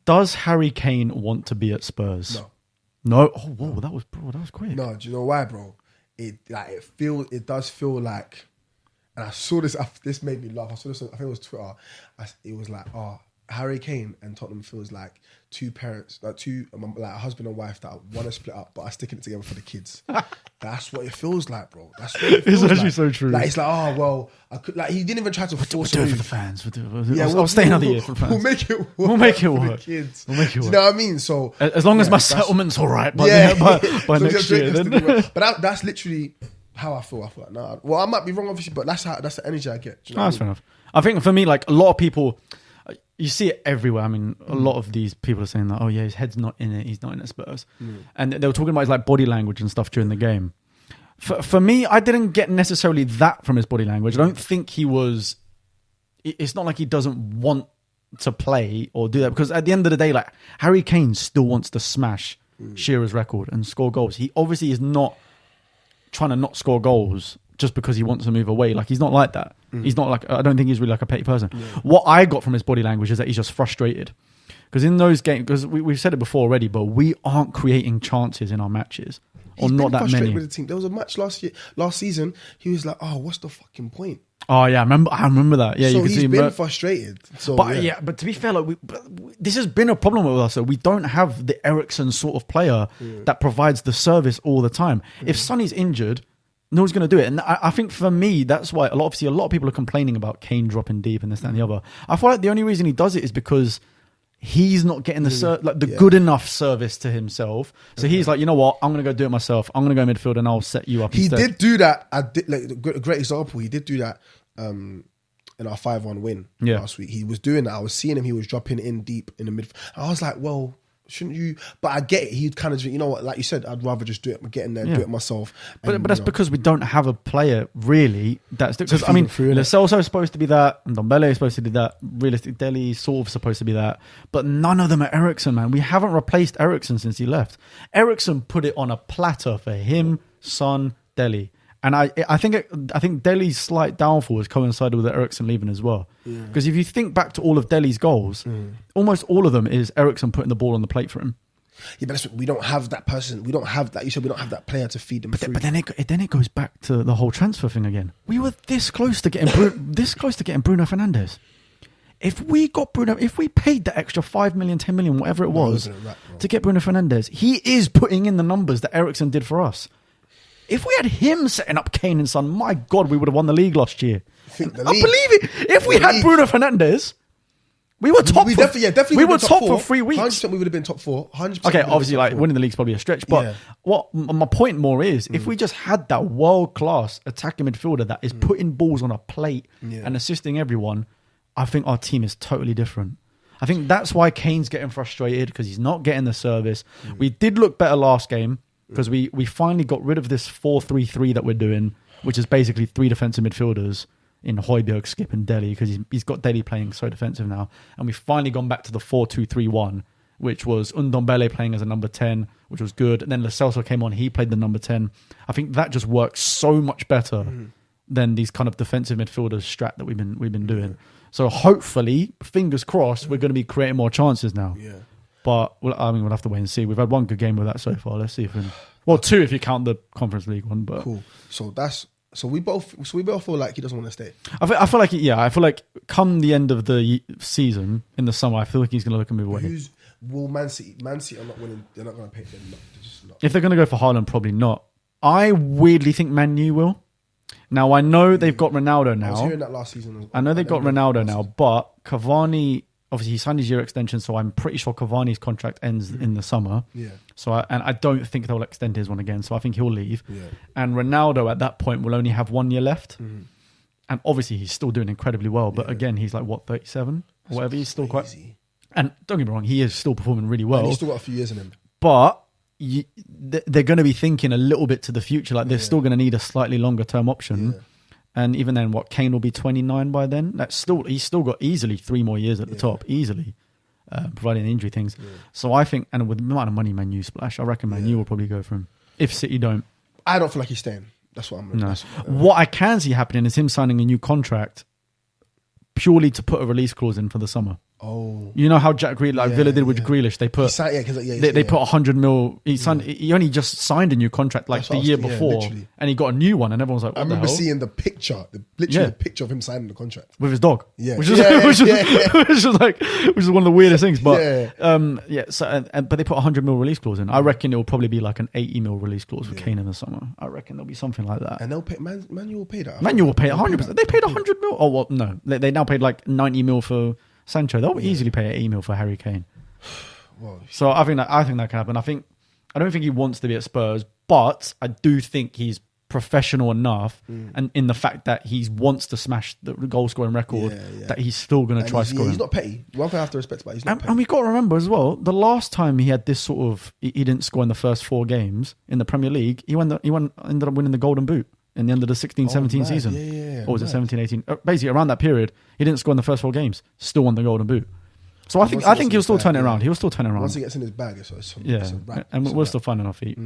Does Harry Kane want to be at Spurs? No. No? Oh, whoa, that was quick. No, do you know why, bro? It does feel like, and I saw this. This made me laugh. I saw this. I think it was Twitter. It was like, Harry Kane and Tottenham feels like two parents, like a husband and wife that want to split up, but are sticking it together for the kids. That's what it feels like, bro. That's what it feels It's actually like. so true. Like, it's like, I could. Like, he didn't even try to force We'll a do it for move. the fans. I'll stay another year for the fans. We'll make it work. We'll make it for work. the kids. We'll make it Do you work. know what I mean? So As long as my that's- settlement's all right by So next year. just Then. But that's literally how I feel. I feel like, nah. Well, I might be wrong, obviously, but that's the energy I get. Do you know what I That's mean? fair enough. I think for me, like a lot of people, you see it everywhere. I mean, a lot of these people are saying that, oh yeah, his head's not in it. He's not in it, Spurs. And they were talking about his like body language and stuff during the game. For me, I didn't get necessarily that from his body language. I don't think he was. It's not like he doesn't want to play or do that, because at the end of the day, like Harry Kane still wants to smash Shearer's record and score goals. He obviously is not trying to not score goals just because he wants to move away. Like, he's not like that. He's not like, I don't think he's really like a petty person. What I got from his body language is that he's just frustrated. Because in those games, because we've said it before already, but we aren't creating chances in our matches. Or not that many. With the team. There was a match last season. He was like, "Oh, what's the fucking point?" Oh yeah, I remember that. Yeah, so you can he's see been frustrated. So, but but to be fair, like this has been a problem with us. So we don't have the Eriksen sort of player that provides the service all the time. If Sonny's injured, no one's going to do it. And I think for me, that's why a lot of people are complaining about Kane dropping deep and this, that, and the other. I feel like the only reason he does it is because he's not getting the good enough service to himself. So he's like, you know what? I'm going to go do it myself. I'm going to go midfield and I'll set you up instead. He did do that. A great example. He did do that in our 5-1 win last week. He was doing that. I was seeing him. He was dropping in deep in the midfield. I was like, well, shouldn't you? But I get it. He'd kind of, you know what? Like you said, I'd rather just do it. Get in there, do it myself. But that's because we don't have a player really that's because I mean, Lo Celso is supposed to be that, and Ndombele is supposed to be that. Realistic Dele sort of supposed to be that, but none of them are Eriksen, man. We haven't replaced Eriksen since he left. Eriksen put it on a platter for him, Son, Dele. And I think Dele's slight downfall has coincided with Eriksen leaving as well. Because if you think back to all of Dele's goals, almost all of them is Eriksen putting the ball on the plate for him. Yeah, but we don't have that person. We don't have that. You said we don't have that player to feed them through. But then it goes back to the whole transfer thing again. We were this close to getting Bruno Fernandes. If we paid the extra 5 million, 10 million, whatever it was, to get Bruno Fernandes, he is putting in the numbers that Eriksen did for us. If we had him setting up Kane and Son, my God, we would have won the league last year. I believe it. If we had Bruno Fernandes, we were top. Definitely. We were top for 3 weeks. 100% we would have been top 4. 100%. Okay, obviously, like winning the league's probably a stretch, but what my point more is, if we just had that world class attacking midfielder that is putting balls on a plate and assisting everyone, I think our team is totally different. I think that's why Kane's getting frustrated, because he's not getting the service. We did look better last game, because we finally got rid of this 4-3-3 that we're doing, which is basically 3 defensive midfielders in Højbjerg, Skip and Dele, because he's got Dele playing so defensive now. And we've finally gone back to the 4-2-3-1, which was Ndombele playing as a number 10, which was good. And then Lo Celso came on, he played the number 10. I think that just works so much better than these kind of defensive midfielders strat that we've been doing. So hopefully, fingers crossed, we're going to be creating more chances now. Yeah. But we'll have to wait and see. We've had one good game with that so far. Let's see if two if you count the Conference League one. But cool. So we both feel like he doesn't want to stay. I feel like come the end of the season in the summer, I feel like he's going to look and move away. Will Man City are not winning. They're not going to pay. They're just not. If they're going to go for Haaland, probably not. I weirdly think Man U will. Now I know they've got Ronaldo now. I was hearing that last season. I know they've got Ronaldo now, but Cavani. Obviously, he signed his year extension, so I'm pretty sure Cavani's contract ends in the summer. Yeah. So, I don't think they'll extend his one again. So I think he'll leave. Yeah. And Ronaldo at that point will only have 1 year left. Mm-hmm. And obviously, he's still doing incredibly well. But again, he's like 37 or whatever. He's still quite. And don't get me wrong, he is still performing really well. And he's still got a few years in him. But they're going to be thinking a little bit to the future. Like they're still going to need a slightly longer term option. Yeah. And even then, Kane will be 29 by then. He's still got easily 3 more years at the top, easily, providing injury things. Yeah. So I think, and with the amount of money Man U splash, I reckon Man U will probably go for him. If City don't. I don't feel like he's staying. That's what I'm... No. What I can see happening is him signing a new contract purely to put a release clause in for the summer. Oh, You know how Jack Grealish, Villa did with Grealish. They put they put 100 mil. He signed. He only just signed a new contract like the year before, and he got a new one. And everyone's like, what I remember the hell? seeing the picture, the picture of him signing the contract With his dog, which is one of the weirdest things. But So but they put 100 mil release clause in. I reckon it will probably be like an 80 mil release clause for Kane in the summer. I reckon there'll be something like that. And they'll pay. Man will pay that. Man will pay 100%. They paid 100 mil. Oh well, no, they now paid like 90 mil for Sancho. They'll easily pay 80 mil for Harry Kane. Well, so I think that can happen. I don't think he wants to be at Spurs, but I do think he's professional enough, and in the fact that he wants to smash the goal scoring record, that he's still going to try scoring. He's not petty. One thing I have to respect about he's not petty. And we've got to remember as well, the last time he had this sort of, he didn't score in the first 4 games in the Premier League, he ended up winning the Golden Boot in the end of the 16-17 season. Or was it 17-18? Basically, around that period, he didn't score in the first 4 games, still won the Golden Boot. So I think he'll still turn it around. He'll still turn it around. Once he gets in his bag, it's a and we're still finding our feet.